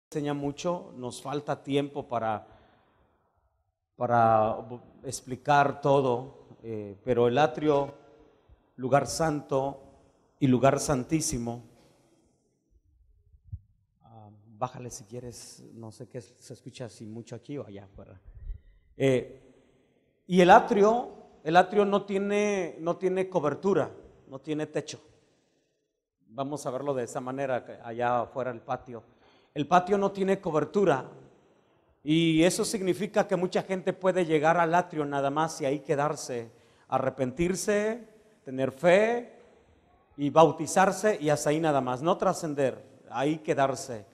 enseña mucho, nos falta tiempo para explicar todo, pero el atrio, lugar santo y lugar santísimo, bájale si quieres, no sé qué se escucha así mucho aquí o allá afuera. Y el atrio no tiene cobertura, no tiene techo. Vamos a verlo de esa manera, allá afuera el patio. El patio no tiene cobertura y eso significa que mucha gente puede llegar al atrio nada más y ahí quedarse, arrepentirse, tener fe y bautizarse y hasta ahí nada más, no trascender, ahí quedarse.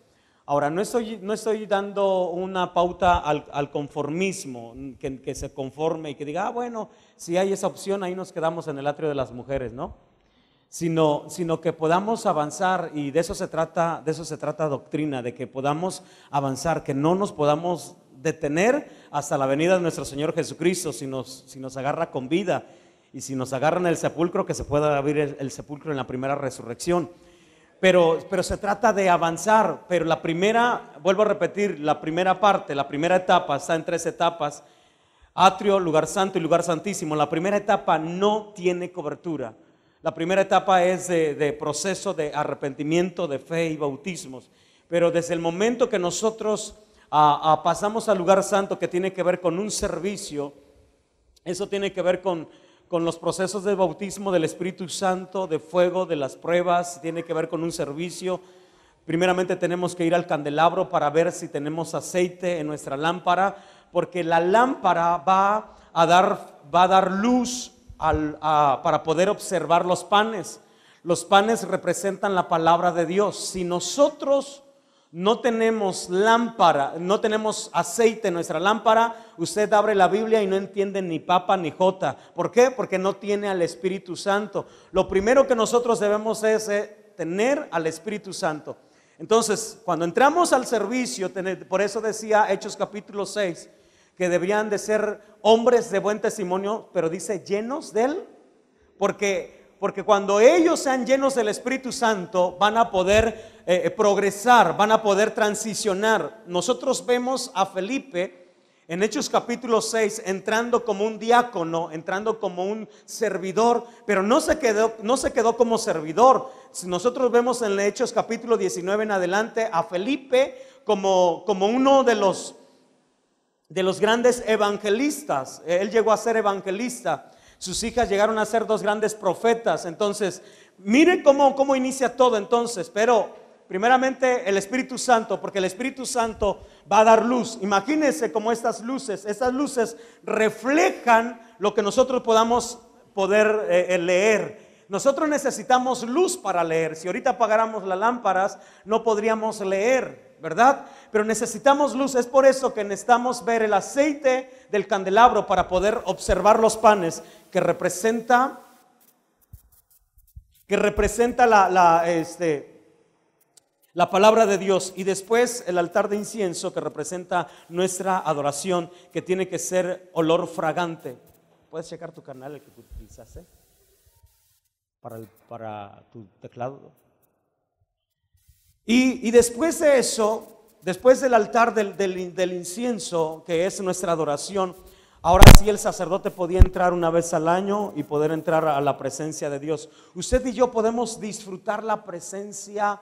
Ahora, no estoy dando una pauta al conformismo, que se conforme y que diga, bueno, si hay esa opción, ahí nos quedamos en el atrio de las mujeres, ¿no? Sino que podamos avanzar, y de eso se trata doctrina, de que podamos avanzar, que no nos podamos detener hasta la venida de nuestro Señor Jesucristo, si nos agarra con vida, y si nos agarra en el sepulcro, que se pueda abrir el sepulcro en la primera resurrección. Pero se trata de avanzar, pero vuelvo a repetir, la primera parte, la primera etapa está en 3 etapas: atrio, lugar santo y lugar santísimo. La primera etapa no tiene cobertura. La primera etapa es de proceso de arrepentimiento, de fe y bautismos. Pero desde el momento que nosotros pasamos al lugar santo, que tiene que ver con un servicio, eso tiene que ver con los procesos de bautismo del Espíritu Santo, de fuego, de las pruebas, tiene que ver con un servicio. Primeramente tenemos que ir al candelabro para ver si tenemos aceite en nuestra lámpara, porque la lámpara va a dar luz para poder observar los panes. Los panes representan la palabra de Dios. Si nosotros no tenemos lámpara, no tenemos aceite en nuestra lámpara, usted abre la Biblia y no entiende ni papa ni jota. ¿Por qué? Porque no tiene al Espíritu Santo. Lo primero que nosotros debemos es tener al Espíritu Santo. Entonces, cuando entramos al servicio, por eso decía Hechos capítulo 6, que deberían de ser hombres de buen testimonio, pero dice llenos de él, porque cuando ellos sean llenos del Espíritu Santo van a poder progresar, van a poder transicionar. Nosotros vemos a Felipe en Hechos capítulo 6 entrando como un diácono, entrando como un servidor, pero no se quedó como servidor. Si nosotros vemos en Hechos capítulo 19 en adelante a Felipe como uno de los grandes evangelistas. Él llegó a ser evangelista. Sus hijas llegaron a ser 2 grandes profetas. Entonces, mire cómo inicia todo entonces. Pero primeramente el Espíritu Santo, porque el Espíritu Santo va a dar luz. Imagínense cómo estas luces reflejan lo que nosotros podamos poder leer. Nosotros necesitamos luz para leer. Si ahorita apagáramos las lámparas, no podríamos leer, ¿verdad? Pero necesitamos luz. Es por eso que necesitamos ver el aceite del candelabro para poder observar los panes, que representa la palabra de Dios, y después el altar de incienso, que representa nuestra adoración, que tiene que ser olor fragante. ¿Puedes checar tu canal, el que tú utilizaste para tu teclado? Y después de eso, después del altar del incienso, que es nuestra adoración, ahora sí el sacerdote podía entrar una vez al año y poder entrar a la presencia de Dios. Usted y yo podemos disfrutar la presencia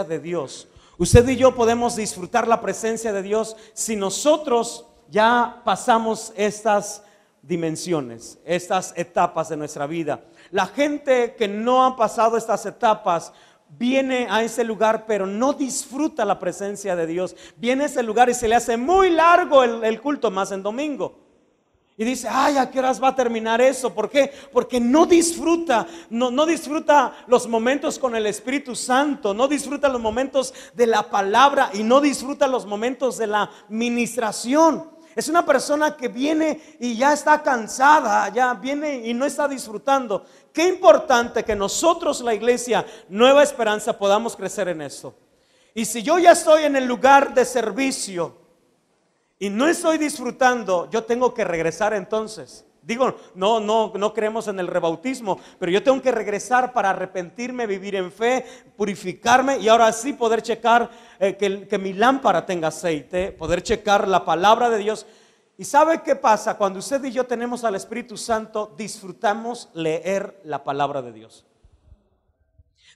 de Dios. Usted y yo podemos disfrutar la presencia de Dios si nosotros ya pasamos estas dimensiones, estas etapas de nuestra vida. La gente que no ha pasado estas etapas viene a ese lugar, pero no disfruta la presencia de Dios. Viene a ese lugar y se le hace muy largo el culto, más en domingo. Y dice, ay, ¿a qué horas va a terminar eso? ¿Por qué? Porque no disfruta los momentos con el Espíritu Santo, no disfruta los momentos de la palabra y no disfruta los momentos de la ministración. Es una persona que viene y ya está cansada, ya viene y no está disfrutando. Qué importante que nosotros, la iglesia Nueva Esperanza, podamos crecer en esto. Y si yo ya estoy en el lugar de servicio y no estoy disfrutando, yo tengo que regresar entonces. Digo, no creemos en el rebautismo, pero yo tengo que regresar para arrepentirme, vivir en fe, purificarme y ahora sí poder checar que mi lámpara tenga aceite, poder checar la palabra de Dios. ¿Y sabe qué pasa? Cuando usted y yo tenemos al Espíritu Santo, disfrutamos leer la palabra de Dios.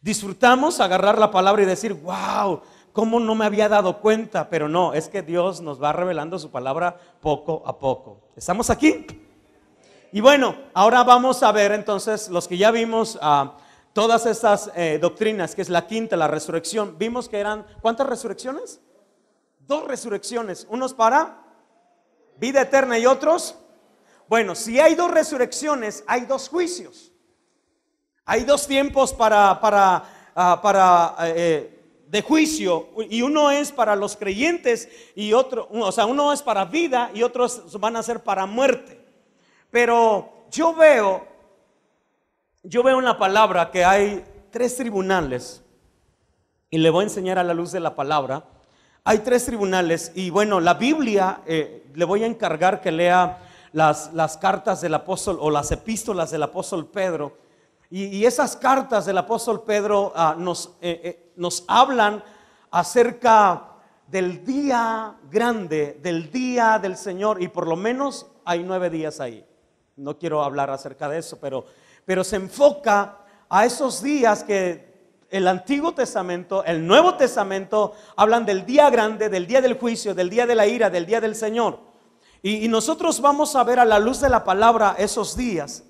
Disfrutamos agarrar la palabra y decir, wow, ¿cómo no me había dado cuenta? Pero no, es que Dios nos va revelando su palabra poco a poco. ¿Estamos aquí? Y bueno, ahora vamos a ver entonces los que ya vimos todas estas doctrinas, que es la quinta, la resurrección. Vimos que eran, ¿cuántas resurrecciones? 2 resurrecciones, unos para vida eterna y otros. Bueno, si hay 2 resurrecciones, hay 2 juicios. Hay 2 tiempos de juicio, y uno es para los creyentes y otro, o sea, uno es para vida y otros van a ser para muerte. Pero yo veo en la palabra que hay 3 tribunales, y le voy a enseñar a la luz de la palabra. Hay 3 tribunales, y bueno, la Biblia, le voy a encargar que lea las cartas del apóstol o las epístolas del apóstol Pedro. Y esas cartas del apóstol Pedro nos hablan acerca del día grande, del día del Señor, y por lo menos hay 9 días ahí. No quiero hablar acerca de eso, pero se enfoca a esos días que el Antiguo Testamento, el Nuevo Testamento hablan del día grande, del día del juicio, del día de la ira, del día del Señor. Y nosotros vamos a ver a la luz de la palabra esos días.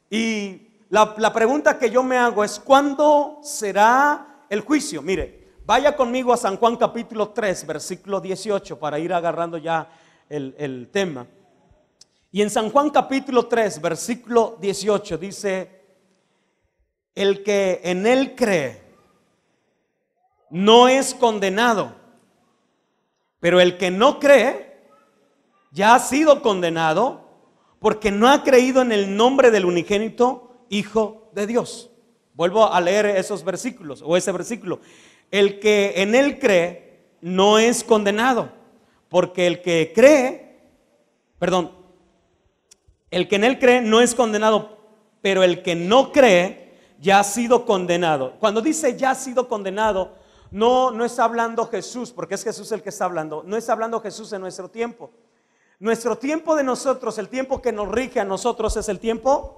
Y la pregunta que yo me hago es, ¿cuándo será el juicio? Mire, vaya conmigo a San Juan capítulo 3, versículo 18, para ir agarrando ya el tema. Y en San Juan capítulo 3, versículo 18 dice, el que en él cree no es condenado, pero el que no cree ya ha sido condenado porque no ha creído en el nombre del unigénito Hijo de Dios. Vuelvo a leer esos versículos o ese versículo. El que en él cree no es condenado, porque el que en él cree no es condenado, pero el que no cree ya ha sido condenado. Cuando dice ya ha sido condenado, no está hablando Jesús, porque es Jesús el que está hablando. No está hablando Jesús en nuestro tiempo. Nuestro tiempo de nosotros, el tiempo que nos rige a nosotros es el tiempo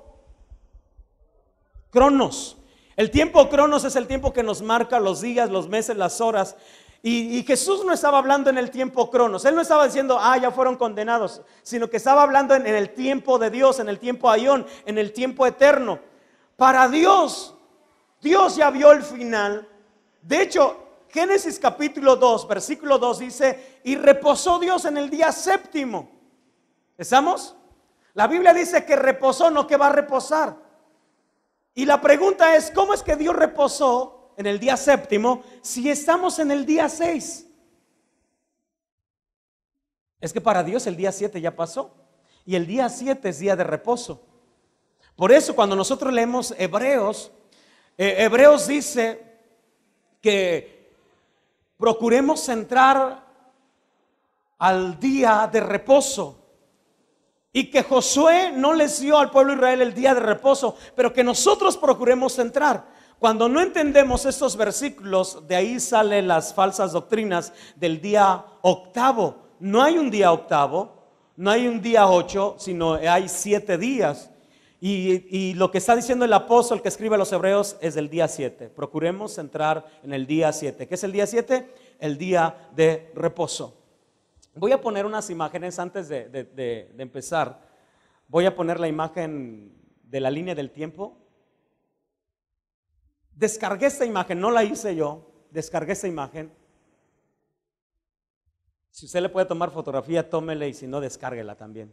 Cronos. El tiempo Cronos es el tiempo que nos marca los días, los meses, las horas. Y Jesús no estaba hablando en el tiempo Cronos. Él no estaba diciendo, ya fueron condenados, sino que estaba hablando en el tiempo de Dios, en el tiempo Aión, en el tiempo eterno. Para Dios ya vio el final. De hecho, Génesis capítulo 2, versículo 2 dice, y reposó Dios en el día séptimo. ¿Estamos? La Biblia dice que reposó, no que va a reposar. Y la pregunta es, ¿cómo es que Dios reposó en el día séptimo si estamos en el día 6? Es que para Dios el día 7 ya pasó y el día 7 es día de reposo. Por eso cuando nosotros leemos Hebreos dice que procuremos entrar al día de reposo. Y que Josué no les dio al pueblo de Israel el día de reposo, pero que nosotros procuremos entrar. Cuando no entendemos estos versículos, de ahí salen las falsas doctrinas del día octavo. No hay un día octavo, no hay un día 8, sino hay 7 días. Y lo que está diciendo el apóstol que escribe a los hebreos es del día 7. Procuremos entrar en el día 7. ¿Qué es el día 7? El día de reposo. Voy a poner unas imágenes antes de empezar. Voy a poner la imagen de la línea del tiempo. Descargué esta imagen, no la hice yo, descargué esta imagen. Si usted le puede tomar fotografía, tómele, y si no, descárguela también.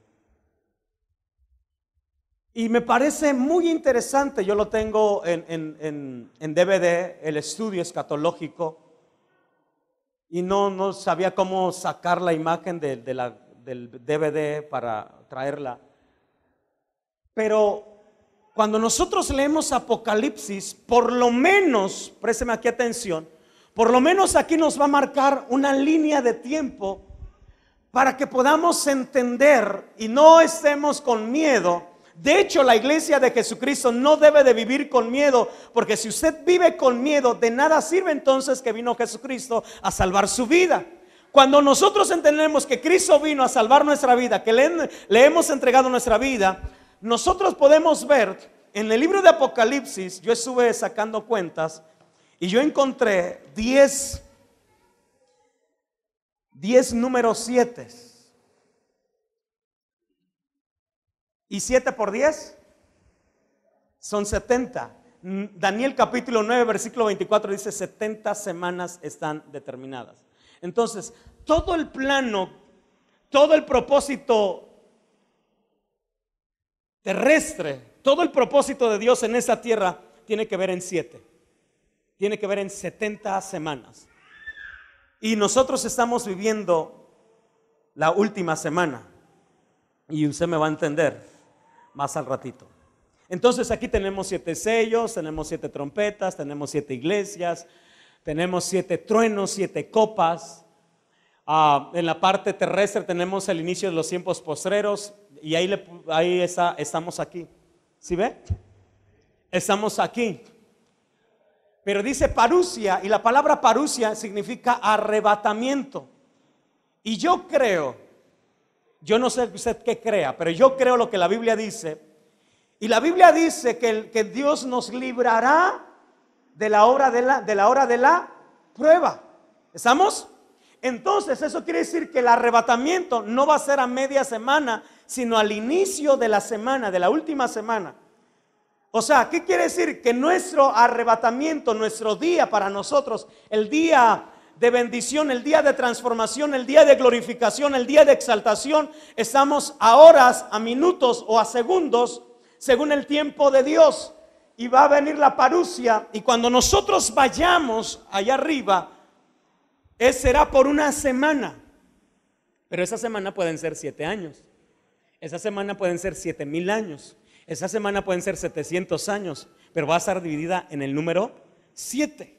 Y me parece muy interesante, yo lo tengo en DVD, el estudio escatológico. Y no sabía cómo sacar la imagen del DVD para traerla. Pero cuando nosotros leemos Apocalipsis, por lo menos, présteme aquí atención, por lo menos aquí nos va a marcar una línea de tiempo para que podamos entender y no estemos con miedo. De hecho, la iglesia de Jesucristo no debe de vivir con miedo, porque si usted vive con miedo, de nada sirve entonces que vino Jesucristo a salvar su vida. Cuando nosotros entendemos que Cristo vino a salvar nuestra vida, que le hemos entregado nuestra vida, nosotros podemos ver en el libro de Apocalipsis. Yo estuve sacando cuentas y yo encontré 10 números 7. ¿Y 7 por 10? Son 70. Daniel capítulo 9 versículo 24 dice 70 semanas están determinadas. Entonces, todo el plano, todo el propósito terrestre, todo el propósito de Dios en esta tierra tiene que ver en 7. Tiene que ver en 70 semanas. Y nosotros estamos viviendo la última semana. Y usted me va a entender más al ratito. Entonces aquí tenemos 7 sellos, tenemos 7 trompetas, tenemos 7 iglesias, tenemos 7 truenos, 7 copas. En la parte terrestre tenemos el inicio de los tiempos postreros. Y ahí estamos aquí. ¿Sí ve? Estamos aquí. Pero dice parusia, y la palabra parusia significa arrebatamiento. Y yo creo, yo no sé usted qué crea, pero yo creo lo que la Biblia dice. Y la Biblia dice que Dios nos librará de la hora de la prueba. ¿Estamos? Entonces eso quiere decir que el arrebatamiento no va a ser a media semana, sino al inicio de la semana, de la última semana. O sea, ¿qué quiere decir? Que nuestro arrebatamiento, nuestro día para nosotros, el día de bendición, el día de transformación, el día de glorificación, el día de exaltación, estamos a horas, a minutos o a segundos, según el tiempo de Dios. Y va a venir la parusia, y cuando nosotros vayamos allá arriba, será por una semana. Pero esa semana pueden ser 7 años. Esa semana pueden ser 7,000 años. Esa semana pueden ser 700 años. Pero va a estar dividida en el número 7.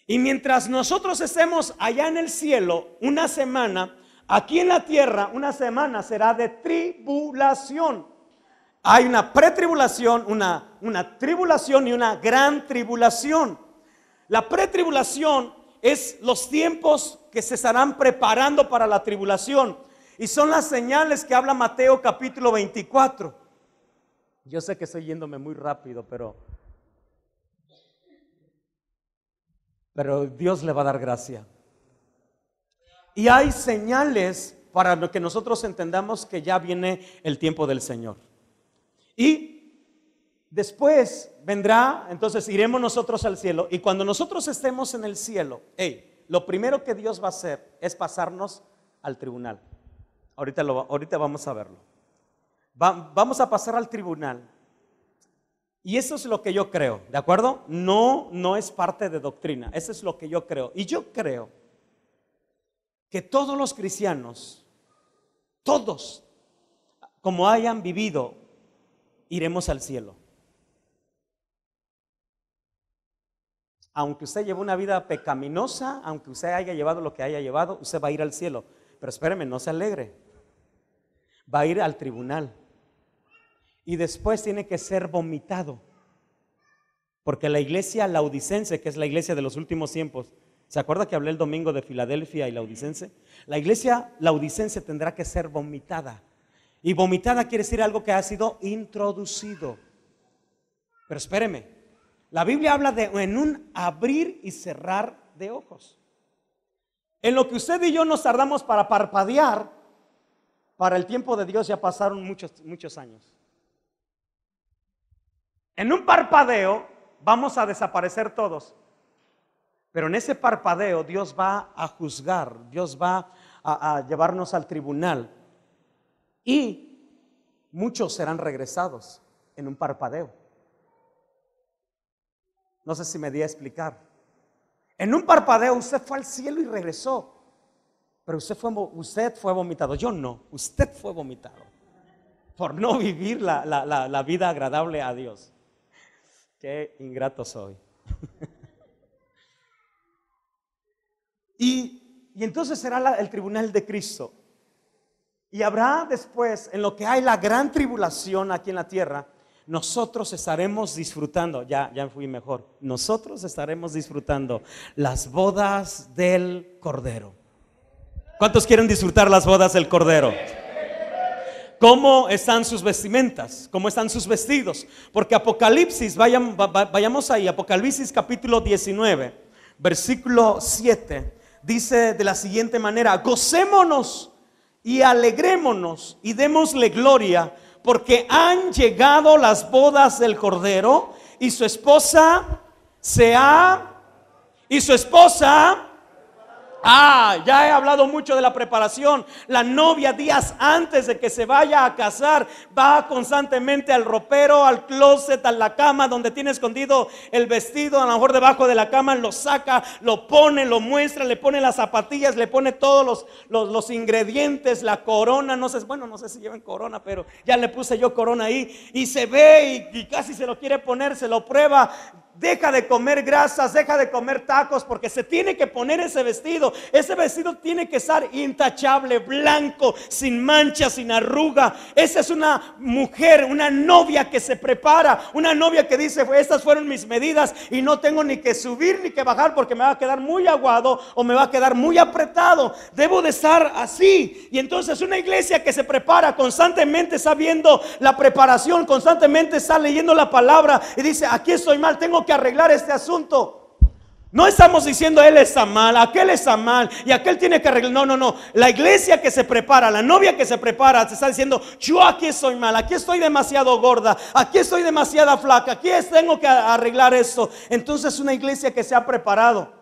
Y mientras nosotros estemos allá en el cielo una semana, aquí en la tierra una semana será de tribulación. Hay una pretribulación, una tribulación y una gran tribulación. La pretribulación es los tiempos que se estarán preparando para la tribulación. Y son las señales que habla Mateo capítulo 24. Yo sé que estoy yéndome muy rápido, pero Dios le va a dar gracia. Y hay señales para que nosotros entendamos que ya viene el tiempo del Señor. Y después vendrá, entonces iremos nosotros al cielo. Y cuando nosotros estemos en el cielo, lo primero que Dios va a hacer es pasarnos al tribunal. Ahorita vamos a verlo. Vamos a pasar al tribunal. Y eso es lo que yo creo, ¿de acuerdo? No es parte de doctrina. Eso es lo que yo creo. Y yo creo que todos los cristianos, todos, como hayan vivido, iremos al cielo. Aunque usted lleve una vida pecaminosa, aunque usted haya llevado lo que haya llevado, usted va a ir al cielo. Pero espéreme, no se alegre. Va a ir al tribunal. Y después tiene que ser vomitado. Porque la iglesia laodicense, que es la iglesia de los últimos tiempos, ¿se acuerda que hablé el domingo de Filadelfia y laodicense? La iglesia laodicense tendrá que ser vomitada. Y vomitada quiere decir algo que ha sido introducido. Pero espéreme, la Biblia habla en un abrir y cerrar de ojos. En lo que usted y yo nos tardamos para parpadear, para el tiempo de Dios ya pasaron muchos años. En un parpadeo vamos a desaparecer todos. Pero en ese parpadeo Dios va a juzgar, Dios va a llevarnos al tribunal. Y muchos serán regresados en un parpadeo. No sé si me di a explicar. En un parpadeo usted fue al cielo y regresó. Pero usted fue vomitado. Yo no, usted fue vomitado. Por no vivir la vida agradable a Dios. Qué ingrato soy. Y entonces será el tribunal de Cristo. Y habrá después, en lo que hay la gran tribulación aquí en la tierra, nosotros estaremos disfrutando, ya fui mejor, nosotros estaremos disfrutando las bodas del Cordero. ¿Cuántos quieren disfrutar las bodas del Cordero? ¿Cómo están sus vestimentas? ¿Cómo están sus vestidos? Porque Apocalipsis, vayamos ahí, Apocalipsis capítulo 19, versículo 7, dice de la siguiente manera: gocémonos y alegrémonos y démosle gloria, porque han llegado las bodas del Cordero y su esposa ya he hablado mucho de la preparación. La novia, días antes de que se vaya a casar, va constantemente al ropero, al closet, a la cama donde tiene escondido el vestido, a lo mejor debajo de la cama, lo saca, lo pone, lo muestra, le pone las zapatillas, le pone todos los ingredientes, la corona, no sé si llevan corona, pero ya le puse yo corona ahí, y se ve y casi se lo quiere poner, se lo prueba. Deja de comer grasas, deja de comer tacos, porque se tiene que poner ese vestido. Ese vestido tiene que estar intachable, blanco, sin mancha, sin arruga. Esa es una mujer, una novia que se prepara, una novia que dice: estas fueron mis medidas y no tengo ni que subir ni que bajar, porque me va a quedar muy aguado o me va a quedar muy apretado. Debo de estar así. Y entonces una iglesia que se prepara constantemente, está viendo la preparación, constantemente está leyendo la palabra y dice: aquí estoy mal, tengo que arreglar este asunto. No estamos diciendo él está mal, aquel está mal y aquel tiene que arreglar. No. La iglesia que se prepara, la novia que se prepara, se está diciendo: yo aquí estoy mal, aquí estoy demasiado gorda, aquí estoy demasiado flaca, aquí tengo que arreglar esto. Entonces una iglesia que se ha preparado.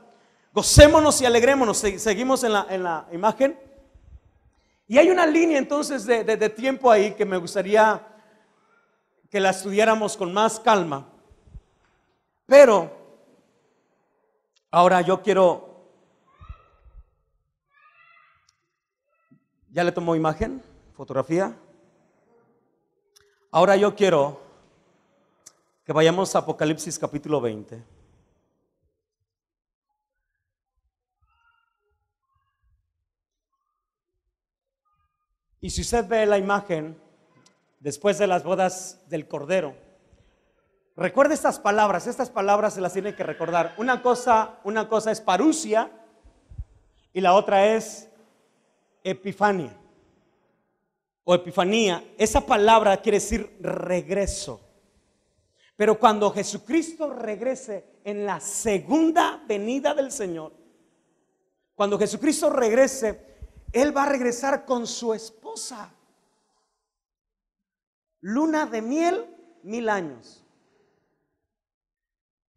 Gocémonos y alegrémonos. Seguimos en la imagen. Y hay una línea entonces de tiempo ahí que me gustaría que la estudiáramos con más calma. Pero ahora yo quiero, ¿ya le tomó imagen? ¿Fotografía? Ahora yo quiero que vayamos a Apocalipsis capítulo 20. Y si usted ve la imagen, después de las bodas del Cordero, recuerde estas palabras se las tiene que recordar. Una cosa es parusia y la otra es epifania o epifanía. Esa palabra quiere decir regreso. Pero cuando Jesucristo regrese en la segunda venida del Señor, cuando Jesucristo regrese, Él va a regresar con su esposa. Luna de miel, 1000 años.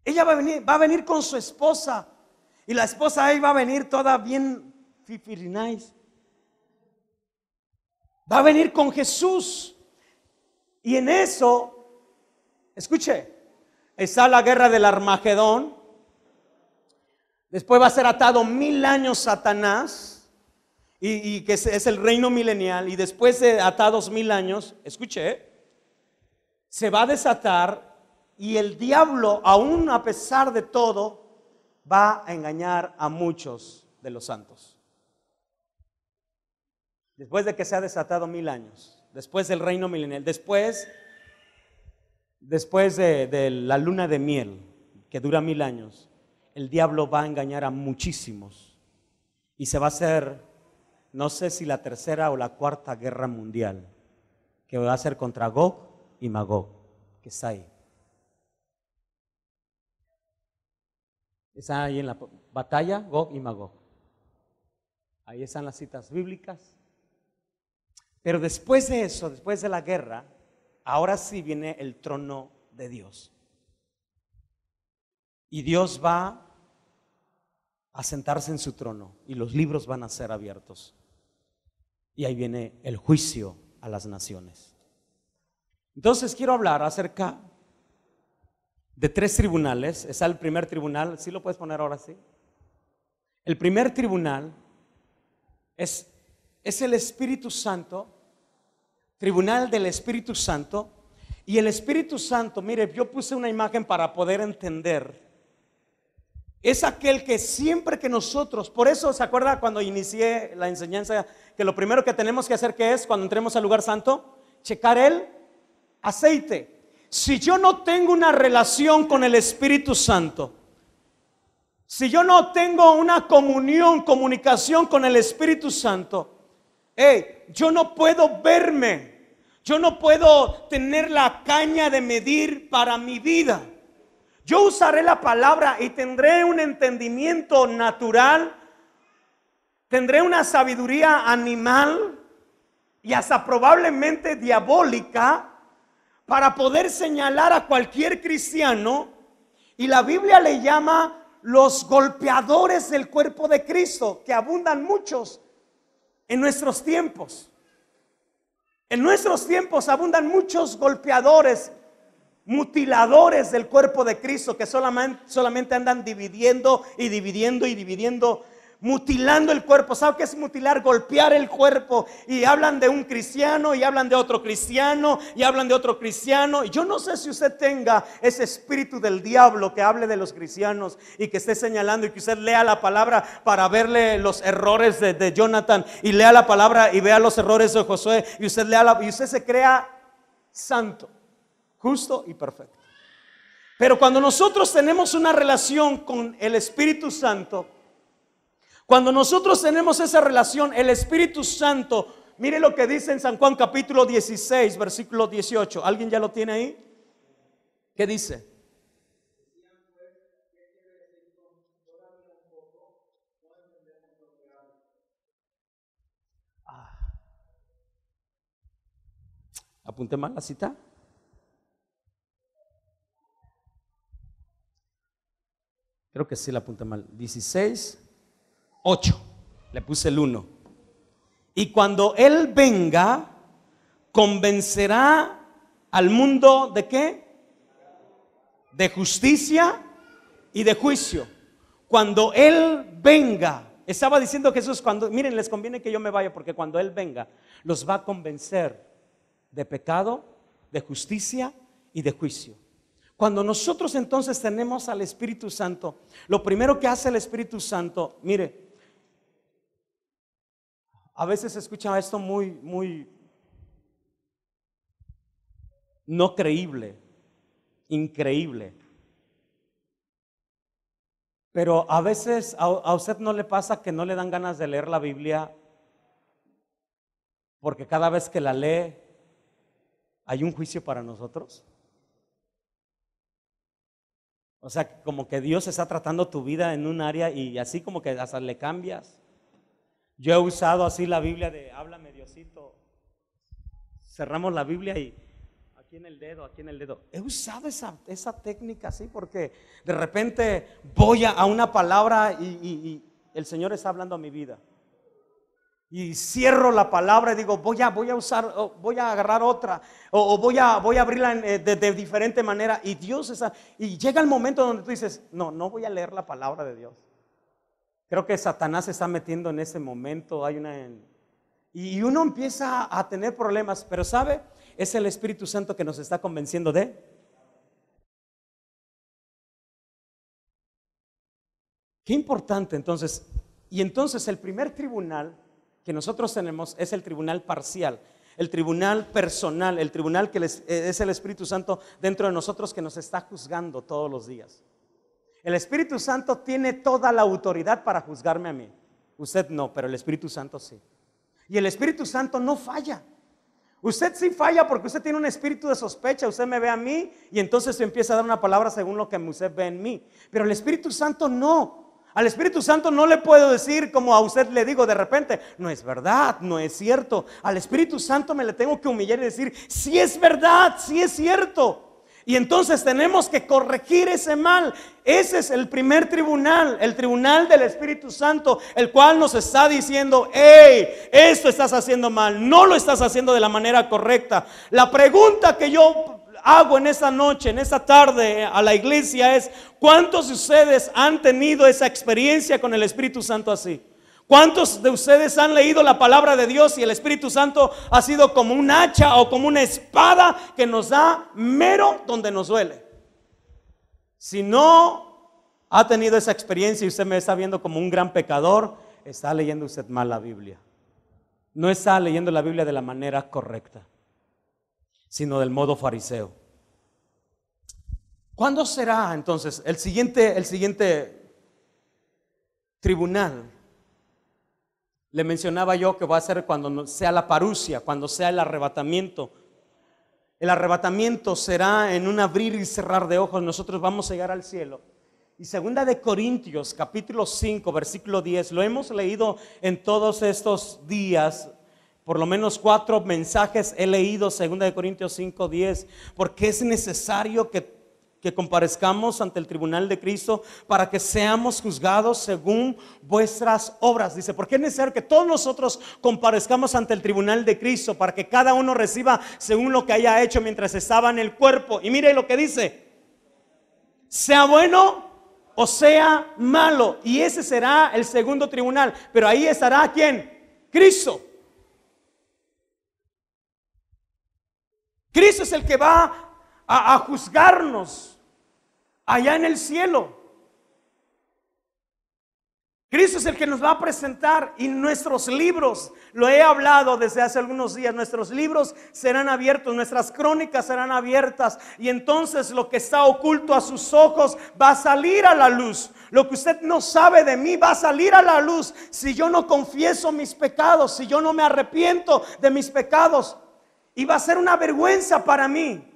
Ella va a venir con su esposa. Y la esposa ahí va a venir toda bien nice. Va a venir con Jesús. Y en eso, escuche, está la guerra del Armagedón. Después va a ser atado 1000 años Satanás. Y que es el reino milenial. Y después de atados 1000 años, escuche, se va a desatar. Y el diablo, aún a pesar de todo, va a engañar a muchos de los santos. Después de que se ha desatado 1000 años, después del reino milenial, después de la luna de miel, que dura 1000 años, el diablo va a engañar a muchísimos. Y se va a hacer, no sé si la tercera o la cuarta guerra mundial, que va a ser contra Gog y Magog, que está ahí. Está ahí en la batalla, Gog y Magog. Ahí están las citas bíblicas. Pero después de eso, después de la guerra, ahora sí viene el trono de Dios. Y Dios va a sentarse en su trono y los libros van a ser abiertos. Y ahí viene el juicio a las naciones. Entonces quiero hablar acerca de 3 tribunales. Está el primer tribunal, ¿sí lo puedes poner ahora sí? El primer tribunal es el Espíritu Santo, tribunal del Espíritu Santo. Y el Espíritu Santo, mire, yo puse una imagen para poder entender es aquel que siempre que nosotros, por eso se acuerda cuando inicié la enseñanza, que lo primero que tenemos que hacer, ¿qué es? Cuando entremos al lugar santo, checar el aceite. Si yo no tengo una relación con el Espíritu Santo, si yo no tengo una comunicación con el Espíritu Santo, yo no puedo verme, yo no puedo tener la caña de medir para mi vida. Yo usaré la palabra y tendré un entendimiento natural, tendré una sabiduría animal y hasta probablemente diabólica para poder señalar a cualquier cristiano, y la Biblia le llama los golpeadores del cuerpo de Cristo, que abundan muchos en nuestros tiempos. En nuestros tiempos abundan muchos golpeadores, mutiladores del cuerpo de Cristo, que solamente andan dividiendo y dividiendo y dividiendo, mutilando el cuerpo. ¿Sabe qué es mutilar? Golpear el cuerpo. Y hablan de un cristiano, y hablan de otro cristiano, y hablan de otro cristiano. Y yo no sé si usted tenga ese espíritu del diablo que hable de los cristianos y que esté señalando, y que usted lea la palabra para verle los errores de Jonathan, y lea la palabra y vea los errores de Josué, y usted y usted se crea santo, justo y perfecto. Pero cuando nosotros tenemos una relación con el Espíritu Santo, cuando nosotros tenemos esa relación, el Espíritu Santo, mire lo que dice en San Juan capítulo 16, versículo 18. ¿Alguien ya lo tiene ahí? ¿Qué dice? ¿Apunté mal la cita? Creo que sí la apunté mal. 16, 8. Le puse el 1. Y cuando Él venga, convencerá al mundo ¿de qué? De justicia y de juicio. Cuando Él venga, estaba diciendo Jesús, miren, les conviene que yo me vaya, porque cuando Él venga, los va a convencer de pecado, de justicia y de juicio. Cuando nosotros entonces tenemos al Espíritu Santo, lo primero que hace el Espíritu Santo, mire, a veces se escucha esto muy no creíble, increíble. Pero a veces a usted no le pasa que no le dan ganas de leer la Biblia, porque cada vez que la lee hay un juicio para nosotros. O sea, como que Dios está tratando tu vida en un área y así como que hasta le cambias. Yo he usado así la Biblia de háblame Diosito. Cerramos la Biblia y aquí en el dedo. He usado esa técnica así porque de repente voy a una palabra y el Señor está hablando a mi vida. Y cierro la palabra y digo, voy a agarrar otra, o voy a abrirla de diferente manera. Y Dios y llega el momento donde tú dices, no voy a leer la palabra de Dios. Creo que Satanás se está metiendo en ese momento. Y uno empieza a tener problemas, pero ¿sabe? Es el Espíritu Santo que nos está convenciendo de. Qué importante entonces. Y entonces el primer tribunal que nosotros tenemos es el tribunal parcial, el tribunal personal, el tribunal que es el Espíritu Santo dentro de nosotros, que nos está juzgando todos los días. El Espíritu Santo tiene toda la autoridad para juzgarme a mí. Usted no, pero el Espíritu Santo sí. Y el Espíritu Santo no falla. Usted sí falla porque usted tiene un espíritu de sospecha. Usted me ve a mí y entonces empieza a dar una palabra según lo que usted ve en mí. Pero el Espíritu Santo no. Al Espíritu Santo no le puedo decir como a usted le digo de repente, no es verdad, no es cierto. Al Espíritu Santo me le tengo que humillar y decir, sí es verdad, sí es cierto. Y entonces tenemos que corregir ese mal. Ese es el primer tribunal, el tribunal del Espíritu Santo, el cual nos está diciendo, hey, esto estás haciendo mal, no lo estás haciendo de la manera correcta. La pregunta que yo hago en esta noche, en esta tarde a la iglesia es: ¿cuántos de ustedes han tenido esa experiencia con el Espíritu Santo así? ¿Cuántos de ustedes han leído la palabra de Dios y el Espíritu Santo ha sido como un hacha o como una espada que nos da mero donde nos duele? Si no ha tenido esa experiencia y usted me está viendo como un gran pecador, está leyendo usted mal la Biblia. No está leyendo la Biblia de la manera correcta, sino del modo fariseo. ¿Cuándo será entonces el siguiente tribunal? Le mencionaba yo que va a ser cuando sea la parusia, cuando sea el arrebatamiento. El arrebatamiento será en un abrir y cerrar de ojos. Nosotros vamos a llegar al cielo. Y segunda de Corintios, capítulo 5, versículo 10, lo hemos leído en todos estos días. Por lo menos 4 mensajes he leído, segunda de Corintios 5, 10, porque es necesario que comparezcamos ante el tribunal de Cristo para que seamos juzgados según vuestras obras. Dice, ¿por qué es necesario que todos nosotros comparezcamos ante el tribunal de Cristo? Para que cada uno reciba según lo que haya hecho mientras estaba en el cuerpo. Y mire lo que dice, sea bueno o sea malo. Y ese será el segundo tribunal. Pero ahí estará ¿quién? Cristo. Cristo es el que va a juzgarnos allá en el cielo. Cristo es el que nos va a presentar, y nuestros libros, lo he hablado desde hace algunos días, nuestros libros serán abiertos, nuestras crónicas serán abiertas, y entonces lo que está oculto a sus ojos va a salir a la luz. Lo que usted no sabe de mí va a salir a la luz si yo no confieso mis pecados, si yo no me arrepiento de mis pecados, y va a ser una vergüenza para mí.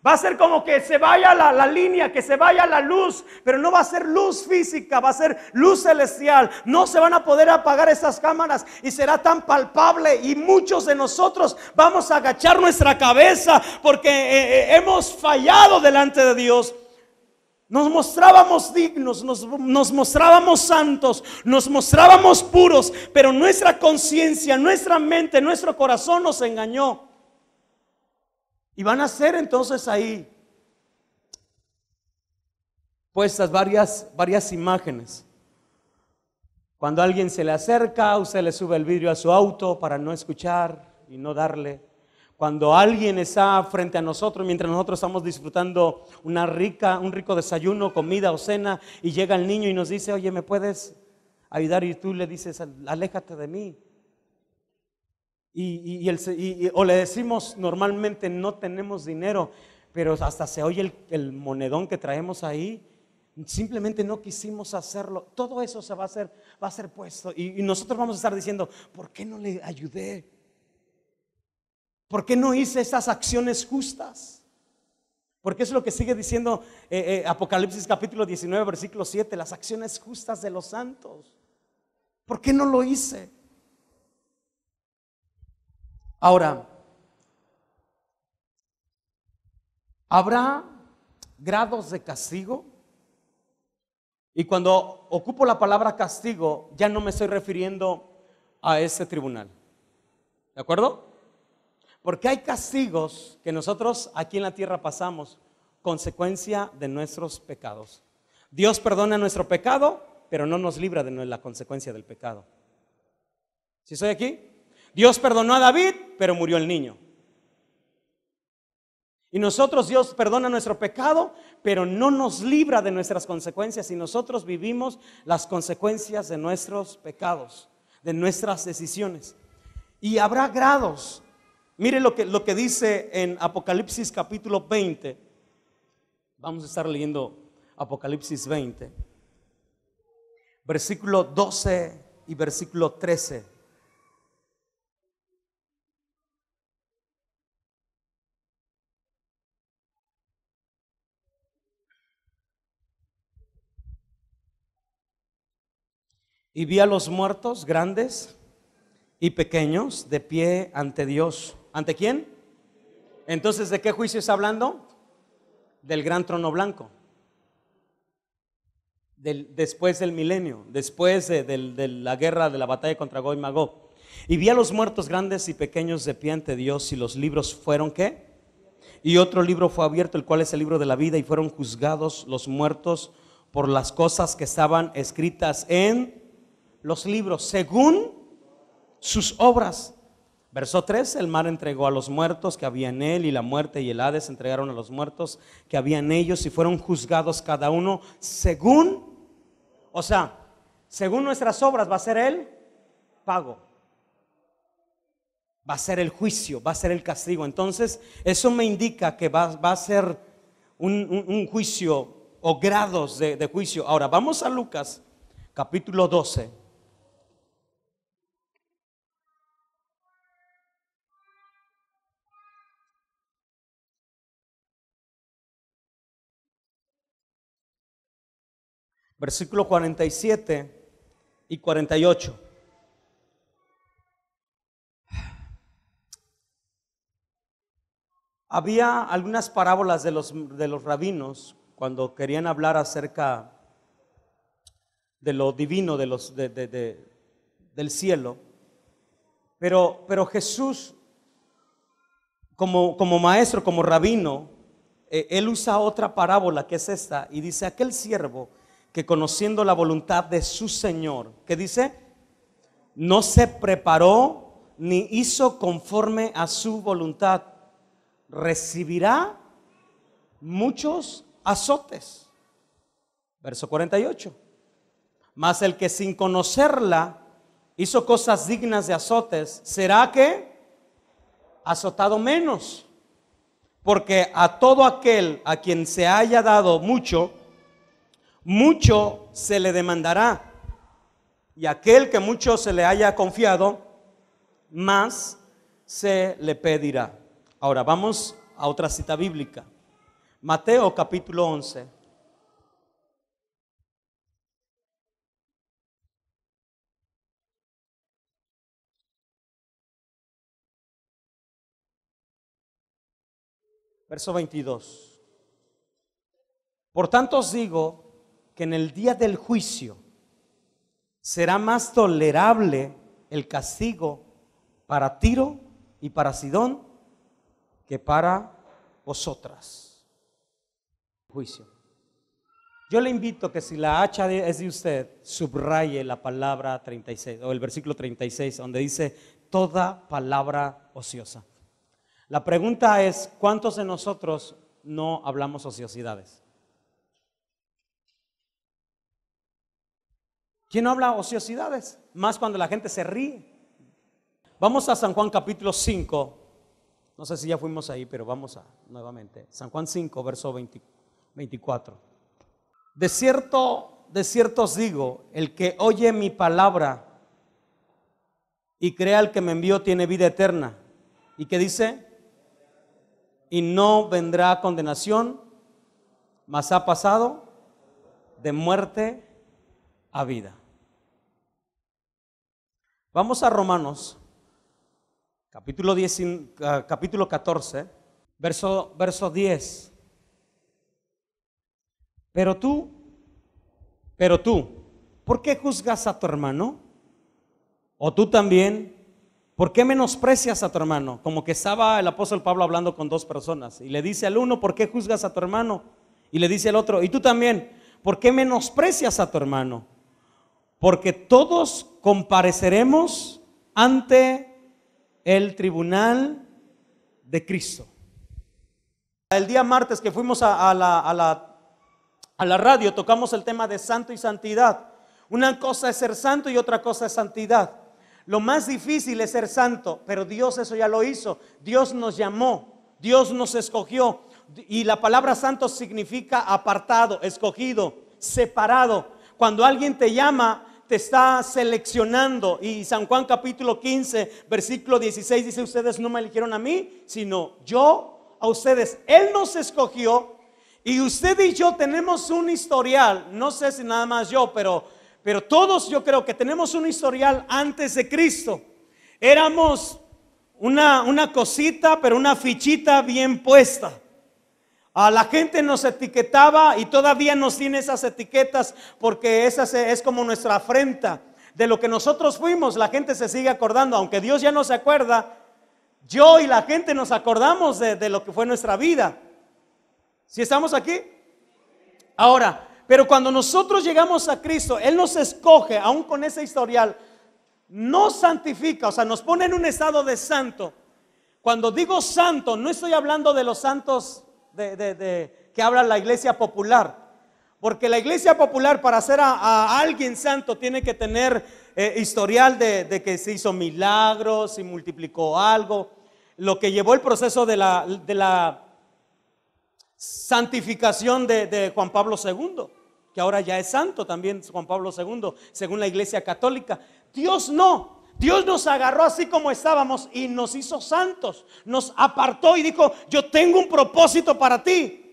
Va a ser como que se vaya la línea, que se vaya la luz, pero no va a ser luz física, va a ser luz celestial. No se van a poder apagar esas cámaras y será tan palpable, y muchos de nosotros vamos a agachar nuestra cabeza porque hemos fallado delante de Dios. Nos mostrábamos dignos, nos mostrábamos santos, nos mostrábamos puros, pero nuestra conciencia, nuestra mente, nuestro corazón nos engañó. Y van a ser entonces ahí puestas varias imágenes. Cuando alguien se le acerca, usted le sube el vidrio a su auto para no escuchar y no darle. Cuando alguien está frente a nosotros, mientras nosotros estamos disfrutando un rico desayuno, comida o cena, y llega el niño y nos dice, oye, ¿me puedes ayudar? Y tú le dices, aléjate de mí. O le decimos normalmente, no tenemos dinero, pero hasta se oye el monedón que traemos ahí. Simplemente no quisimos hacerlo. Todo eso va a ser puesto, y nosotros vamos a estar diciendo, ¿por qué no le ayudé? ¿Por qué no hice esas acciones justas? Porque es lo que sigue diciendo Apocalipsis capítulo 19 versículo 7, las acciones justas de los santos. ¿Por qué no lo hice? Ahora, ¿habrá grados de castigo? Y cuando ocupo la palabra castigo, ya no me estoy refiriendo a ese tribunal. ¿De acuerdo? Porque hay castigos que nosotros aquí en la tierra pasamos, consecuencia de nuestros pecados. Dios perdona nuestro pecado, pero no nos libra de la consecuencia del pecado. ¿Sí estoy aquí? Dios perdonó a David, pero murió el niño. Y nosotros, Dios perdona nuestro pecado, pero no nos libra de nuestras consecuencias, y nosotros vivimos las consecuencias de nuestros pecados, de nuestras decisiones. Y habrá grados. Mire lo que dice en Apocalipsis capítulo 20. Vamos a estar leyendo Apocalipsis 20, versículo 12 y versículo 13. Y vi a los muertos, grandes y pequeños, de pie ante Dios. ¿Ante quién? Entonces, ¿de qué juicio está hablando? Del gran trono blanco. Después del milenio, después de la guerra, de la batalla contra Gog y Magog. Y vi a los muertos grandes y pequeños de pie ante Dios, y los libros fueron ¿qué? Y otro libro fue abierto, el cual es el libro de la vida, y fueron juzgados los muertos por las cosas que estaban escritas en los libros, según sus obras. Verso 3, el mar entregó a los muertos que había en él, y la muerte y el Hades entregaron a los muertos que había en ellos, y fueron juzgados cada uno según O sea, según nuestras obras va a ser el pago, va a ser el juicio, va a ser el castigo. Entonces eso me indica que va a ser un juicio o grados de juicio. Ahora vamos a Lucas capítulo 12. Versículo 47 y 48. Había algunas parábolas de los rabinos cuando querían hablar acerca de lo divino del cielo. Pero Jesús, como maestro, como rabino, él usa otra parábola que es esta y dice: aquel siervo que conociendo la voluntad de su Señor, ¿qué dice? No se preparó ni hizo conforme a su voluntad, recibirá muchos azotes. Verso 48. Mas el que sin conocerla hizo cosas dignas de azotes, será que azotado menos. Porque a todo aquel a quien se haya dado mucho, mucho se le demandará, y aquel que mucho se le haya confiado, más se le pedirá. Ahora vamos a otra cita bíblica. Mateo capítulo 11. Verso 22. Por tanto os digo que en el día del juicio será más tolerable el castigo para Tiro y para Sidón que para vosotras. Juicio. Yo le invito que si la hacha es de usted, subraye la palabra 36 o el versículo 36, donde dice toda palabra ociosa. La pregunta es: ¿cuántos de nosotros no hablamos ociosidades? ¿Quién no habla ociosidades? Más cuando la gente se ríe. Vamos a San Juan capítulo 5. No sé si ya fuimos ahí, pero vamos nuevamente. San Juan 5, verso 24. De cierto os digo, el que oye mi palabra y crea al que me envió tiene vida eterna. ¿Y qué dice? Y no vendrá a condenación, mas ha pasado de muerte a vida. Vamos a Romanos capítulo 14, verso 10. Pero tú, ¿por qué juzgas a tu hermano? O tú también, ¿por qué menosprecias a tu hermano? Como que estaba el apóstol Pablo hablando con dos personas y le dice al uno: ¿por qué juzgas a tu hermano? Y le dice al otro: y tú también, ¿por qué menosprecias a tu hermano? Porque todos compareceremos ante el tribunal de Cristo. El día martes que fuimos a la radio, tocamos el tema de santo y santidad. Una cosa es ser santo y otra cosa es santidad. Lo más difícil es ser santo, pero Dios eso ya lo hizo. Dios nos llamó, Dios nos escogió. Y la palabra santo significa apartado, escogido, separado. Cuando alguien te llama, te está seleccionando. Y San Juan capítulo 15, versículo 16 dice: ustedes no me eligieron a mí, sino yo a ustedes. Él nos escogió. Y usted y yo tenemos un historial. No sé si nada más yo, pero todos yo creo que tenemos un historial antes de Cristo. Éramos una cosita, pero una fichita bien puesta. A la gente nos etiquetaba y todavía nos tiene esas etiquetas, porque esa es como nuestra afrenta de lo que nosotros fuimos. La gente se sigue acordando, aunque Dios ya no se acuerda. Yo y la gente nos acordamos de lo que fue nuestra vida. ¿Sí estamos aquí? Ahora, pero cuando nosotros llegamos a Cristo, Él nos escoge, aún con ese historial, nos santifica, o sea, nos pone en un estado de santo. Cuando digo santo, no estoy hablando de los santos que habla la iglesia popular, Porque la iglesia popular, para hacer a alguien santo, tiene que tener historial de que se hizo milagros y multiplicó algo. Lo que llevó el proceso de la santificación de Juan Pablo II, que ahora ya es santo también Juan Pablo II, según la iglesia católica. Dios no. Dios nos agarró así como estábamos y nos hizo santos. Nos apartó y dijo: yo tengo un propósito para ti.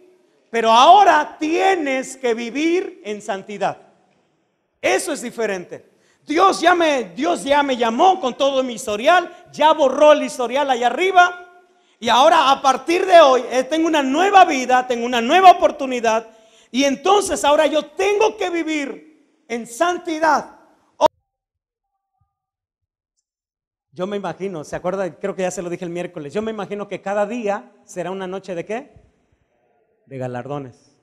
Pero ahora tienes que vivir en santidad. Eso es diferente. Dios ya me llamó con todo mi historial, ya borró el historial allá arriba. Y ahora a partir de hoy tengo una nueva vida, tengo una nueva oportunidad. Y entonces ahora yo tengo que vivir en santidad. Yo me imagino, ¿se acuerda? Creo que ya se lo dije el miércoles. Yo me imagino que cada día será una noche ¿de qué? De galardones.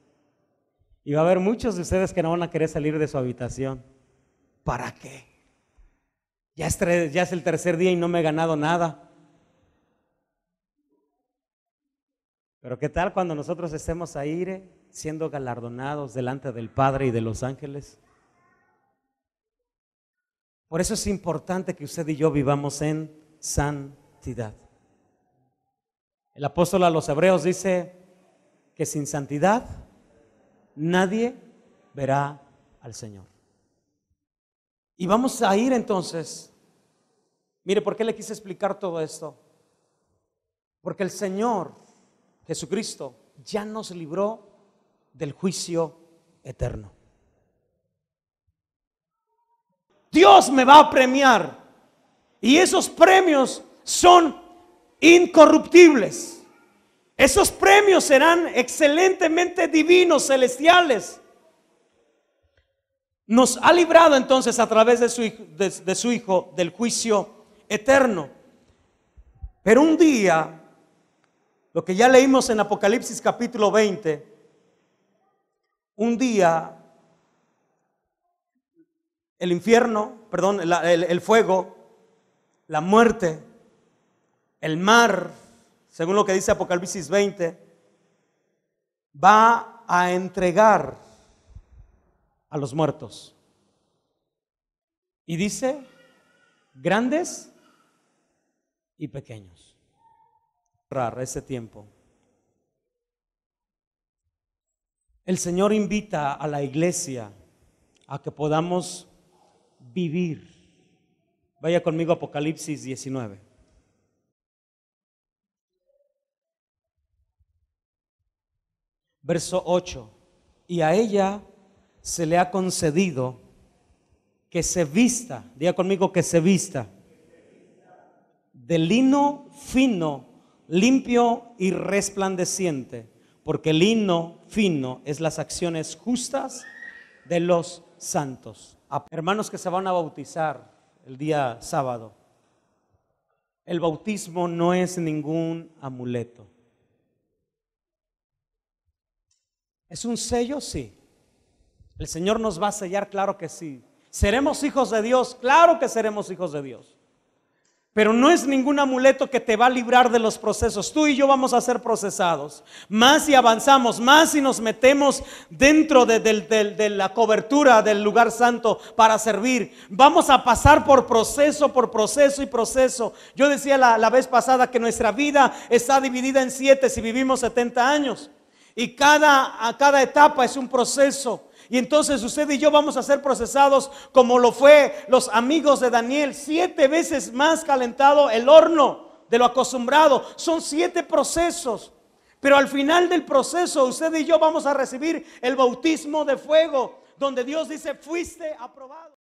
Y va a haber muchos de ustedes que no van a querer salir de su habitación. ¿Para qué? Ya es el tercer día y no me he ganado nada. Pero ¿qué tal cuando nosotros estemos ahí siendo galardonados delante del Padre y de los ángeles? Por eso es importante que usted y yo vivamos en santidad. El apóstol a los Hebreos dice que sin santidad nadie verá al Señor. Y vamos a ir entonces. Mire, ¿por qué le quise explicar todo esto? Porque el Señor Jesucristo ya nos libró del juicio eterno. Dios me va a premiar y esos premios son incorruptibles. Esos premios serán excelentemente divinos, celestiales. Nos ha librado entonces a través de su Hijo del juicio eterno. Pero un día, lo que ya leímos en Apocalipsis capítulo 20, un día el infierno, perdón, el fuego, la muerte, el mar, según lo que dice Apocalipsis 20, va a entregar a los muertos. Y dice, grandes y pequeños. Ese tiempo. El Señor invita a la iglesia a que podamos vivir. Vaya conmigo a Apocalipsis 19. Verso 8. Y a ella se le ha concedido que se vista, diga conmigo, que se vista de lino fino, limpio y resplandeciente, porque el lino fino es las acciones justas de los santos. Hermanos que se van a bautizar el día sábado, el bautismo no es ningún amuleto. ¿Es un sello? Sí. ¿El Señor nos va a sellar? Claro que sí. ¿Seremos hijos de Dios? Claro que seremos hijos de Dios. Pero no es ningún amuleto que te va a librar de los procesos. Tú y yo vamos a ser procesados. Más si avanzamos, más si nos metemos dentro de la cobertura del lugar santo para servir. Vamos a pasar por proceso y proceso. Yo decía la vez pasada que nuestra vida está dividida en 7 si vivimos 70 años. Y cada etapa es un proceso. Y entonces usted y yo vamos a ser procesados como lo fue los amigos de Daniel. 7 veces más calentado el horno de lo acostumbrado. Son 7 procesos. Pero al final del proceso usted y yo vamos a recibir el bautismo de fuego, donde Dios dice: fuiste aprobado.